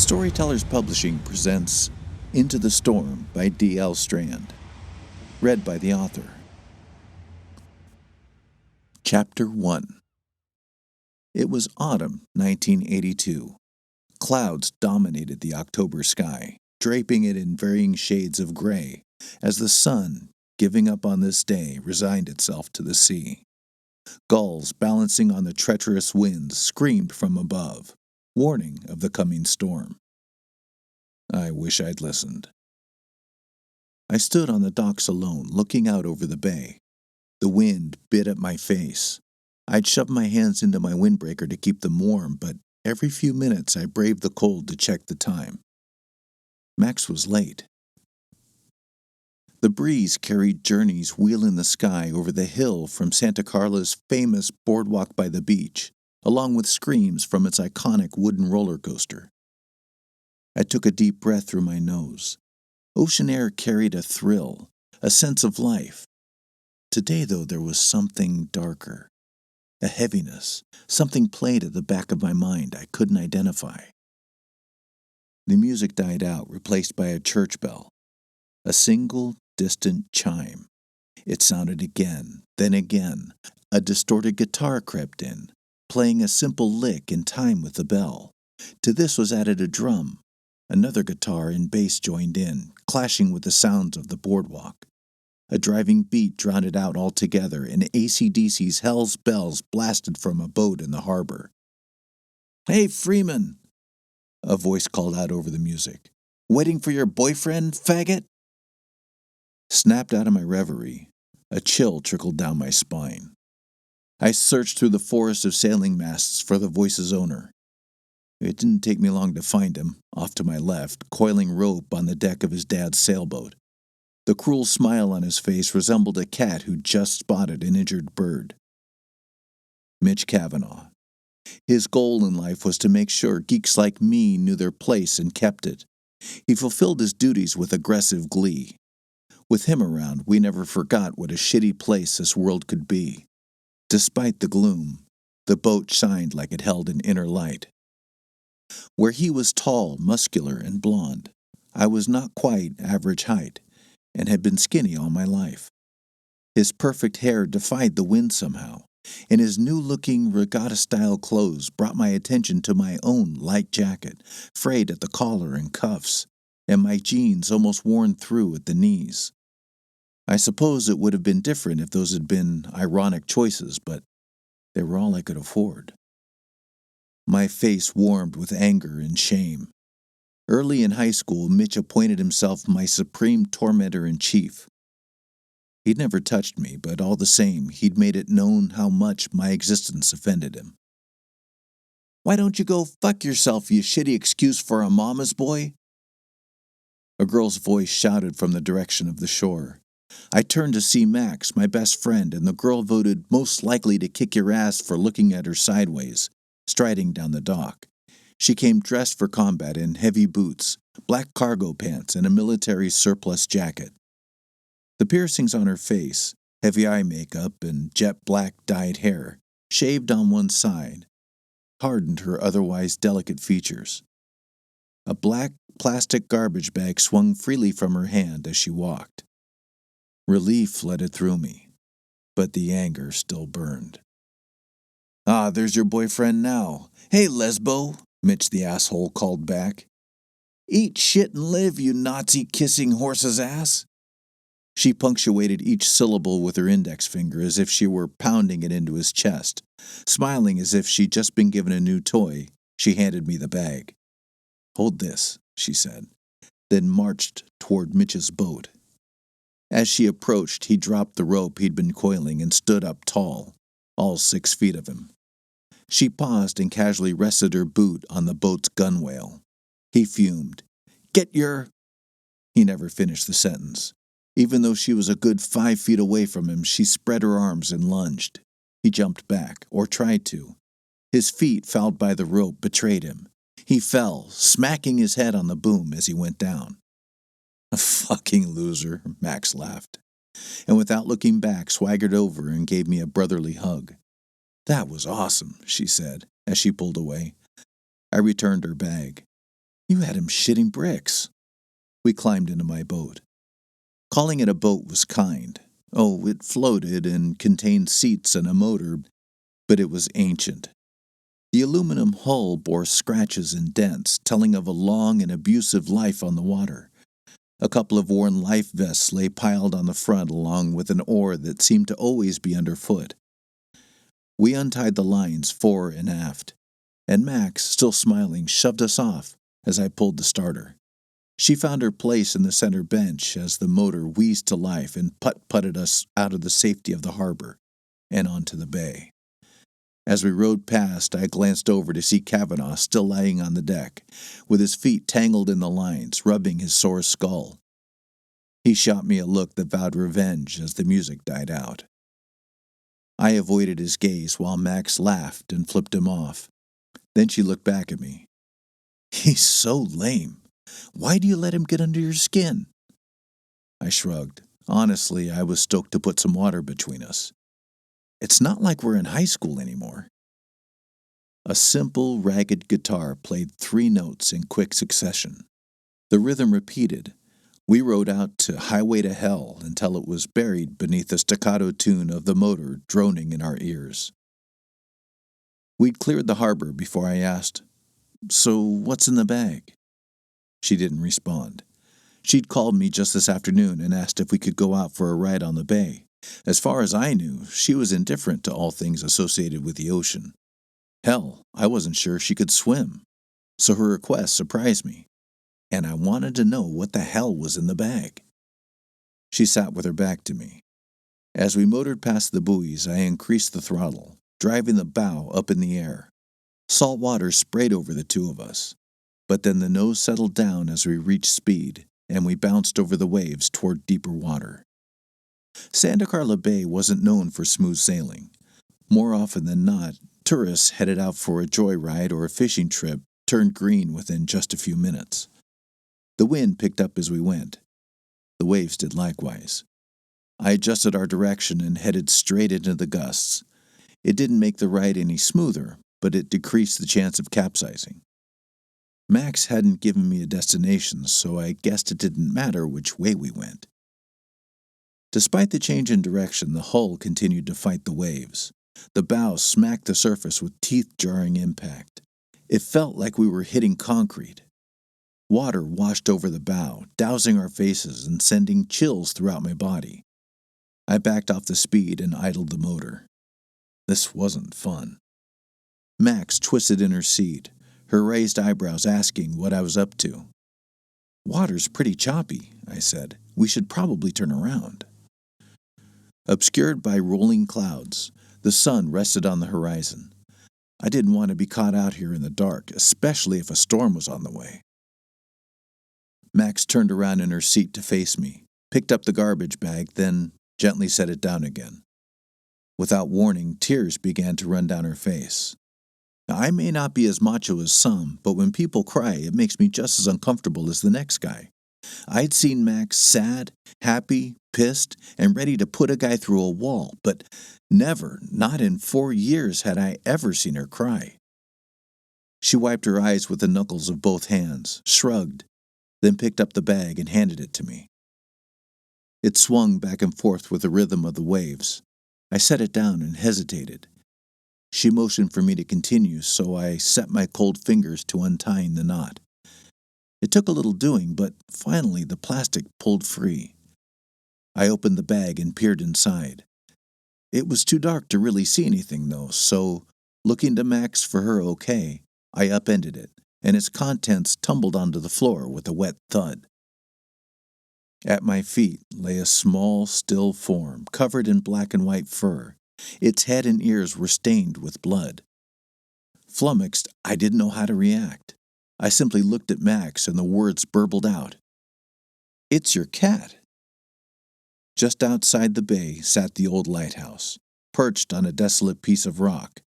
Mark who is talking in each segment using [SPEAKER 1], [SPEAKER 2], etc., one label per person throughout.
[SPEAKER 1] Storytellers Publishing presents Into the Storm by D.L. Strand. Read by the author. Chapter 1. It was autumn 1982. Clouds dominated the October sky, draping it in varying shades of gray, as the sun, giving up on this day, resigned itself to the sea. Gulls, balancing on the treacherous winds, screamed from above, warning of the coming storm. I wish I'd listened. I stood on the docks alone, looking out over the bay. The wind bit at my face. I'd shoved my hands into my windbreaker to keep them warm, but every few minutes I braved the cold to check the time. Max was late. The breeze carried Journey's Wheel in the Sky over the hill from Santa Carla's famous boardwalk by the beach, along with screams from its iconic wooden roller coaster. I took a deep breath through my nose. Ocean air carried a thrill, a sense of life. Today, though, there was something darker, a heaviness, something played at the back of my mind I couldn't identify. The music died out, replaced by a church bell, a single distant chime. It sounded again, then again. A distorted guitar crept in, playing a simple lick in time with the bell. To this was added a drum. Another guitar and bass joined in, clashing with the sounds of the boardwalk. A driving beat drowned it out altogether, and AC/DC's Hell's Bells blasted from a boat in the harbor. "Hey, Freeman!" a voice called out over the music. "Waiting for your boyfriend, faggot?" Snapped out of my reverie, a chill trickled down my spine. I searched through the forest of sailing masts for the voice's owner. It didn't take me long to find him, off to my left, coiling rope on the deck of his dad's sailboat. The cruel smile on his face resembled a cat who'd just spotted an injured bird. Mitch Cavanaugh. His goal in life was to make sure geeks like me knew their place and kept it. He fulfilled his duties with aggressive glee. With him around, we never forgot what a shitty place this world could be. Despite the gloom, the boat shined like it held an inner light. Where he was tall, muscular, and blond, I was not quite average height, and had been skinny all my life. His perfect hair defied the wind somehow, and his new-looking regatta-style clothes brought my attention to my own light jacket, frayed at the collar and cuffs, and my jeans almost worn through at the knees. I suppose it would have been different if those had been ironic choices, but they were all I could afford. My face warmed with anger and shame. Early in high school, Mitch appointed himself my supreme tormentor-in-chief. He'd never touched me, but all the same, he'd made it known how much my existence offended him. "Why don't you go fuck yourself, you shitty excuse for a mama's boy?" A girl's voice shouted from the direction of the shore. I turned to see Max, my best friend, and the girl voted most likely to kick your ass for looking at her sideways, striding down the dock. She came dressed for combat in heavy boots, black cargo pants, and a military surplus jacket. The piercings on her face, heavy eye makeup, and jet black dyed hair, shaved on one side, hardened her otherwise delicate features. A black plastic garbage bag swung freely from her hand as she walked. Relief flooded through me, but the anger still burned. "Ah, there's your boyfriend now. Hey, lesbo," Mitch the asshole called back. "Eat shit and live, you Nazi-kissing horse's ass." She punctuated each syllable with her index finger as if she were pounding it into his chest. Smiling as if she'd just been given a new toy, she handed me the bag. "Hold this," she said, then marched toward Mitch's boat. As she approached, he dropped the rope he'd been coiling and stood up tall, all 6 feet of him. She paused and casually rested her boot on the boat's gunwale. He fumed. "Get your—" He never finished the sentence. Even though she was a good 5 feet away from him, she spread her arms and lunged. He jumped back, or tried to. His feet, fouled by the rope, betrayed him. He fell, smacking his head on the boom as he went down. "A fucking loser," Max laughed, and without looking back, swaggered over and gave me a brotherly hug. "That was awesome," she said, as she pulled away. I returned her bag. You had him shitting bricks. We climbed into my boat. Calling it a boat was kind. Oh, it floated and contained seats and a motor, but it was ancient. The aluminum hull bore scratches and dents, telling of a long and abusive life on the water. A couple of worn life vests lay piled on the front along with an oar that seemed to always be underfoot. We untied the lines fore and aft, and Max, still smiling, shoved us off as I pulled the starter. She found her place in the center bench as the motor wheezed to life and putt-putted us out of the safety of the harbor and onto the bay. As we rowed past, I glanced over to see Kavanaugh still lying on the deck, with his feet tangled in the lines, rubbing his sore skull. He shot me a look that vowed revenge as the music died out. I avoided his gaze while Max laughed and flipped him off. Then she looked back at me. "He's so lame. Why do you let him get under your skin?" I shrugged. Honestly, I was stoked to put some water between us. It's not like we're in high school anymore. A simple, ragged guitar played 3 notes in quick succession. The rhythm repeated. We rode out to Highway to Hell until it was buried beneath the staccato tune of the motor droning in our ears. We'd cleared the harbor before I asked, "So what's in the bag?" She didn't respond. She'd called me just this afternoon and asked if we could go out for a ride on the bay. As far as I knew, she was indifferent to all things associated with the ocean. Hell, I wasn't sure she could swim. So her request surprised me, and I wanted to know what the hell was in the bag. She sat with her back to me. As we motored past the buoys, I increased the throttle, driving the bow up in the air. Salt water sprayed over the two of us, but then the nose settled down as we reached speed, and we bounced over the waves toward deeper water. Santa Carla Bay wasn't known for smooth sailing. More often than not, tourists headed out for a joyride or a fishing trip turned green within just a few minutes. The wind picked up as we went. The waves did likewise. I adjusted our direction and headed straight into the gusts. It didn't make the ride any smoother, but it decreased the chance of capsizing. Max hadn't given me a destination, so I guessed it didn't matter which way we went. Despite the change in direction, the hull continued to fight the waves. The bow smacked the surface with teeth-jarring impact. It felt like we were hitting concrete. Water washed over the bow, dousing our faces and sending chills throughout my body. I backed off the speed and idled the motor. This wasn't fun. Max twisted in her seat, her raised eyebrows asking what I was up to. "Water's pretty choppy," I said. "We should probably turn around." Obscured by rolling clouds, the sun rested on the horizon. I didn't want to be caught out here in the dark, especially if a storm was on the way. Max turned around in her seat to face me, picked up the garbage bag, then gently set it down again. Without warning, tears began to run down her face. Now, I may not be as macho as some, but when people cry, it makes me just as uncomfortable as the next guy. I'd seen Max sad, happy, pissed, and ready to put a guy through a wall, but never, not in 4 years, had I ever seen her cry. She wiped her eyes with the knuckles of both hands, shrugged, then picked up the bag and handed it to me. It swung back and forth with the rhythm of the waves. I set it down and hesitated. She motioned for me to continue, so I set my cold fingers to untying the knot. It took a little doing, but finally the plastic pulled free. I opened the bag and peered inside. It was too dark to really see anything, though, so, looking to Max for her okay, I upended it, and its contents tumbled onto the floor with a wet thud. At my feet lay a small, still form, covered in black and white fur. Its head and ears were stained with blood. Flummoxed, I didn't know how to react. I simply looked at Max, and the words burbled out. "It's your cat." Just outside the bay sat the old lighthouse, perched on a desolate piece of rock,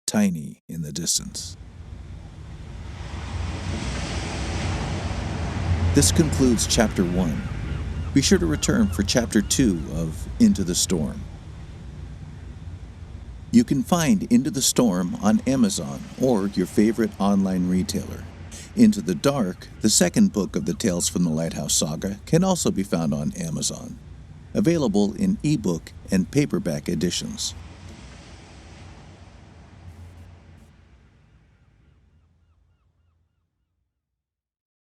[SPEAKER 1] tiny in the distance. This concludes Chapter 1. Be sure to return for Chapter 2 of Into the Storm. You can find Into the Storm on Amazon or your favorite online retailer. Into the Dark, the second book of the Tales from the Lighthouse saga, can also be found on Amazon, available in ebook and paperback editions.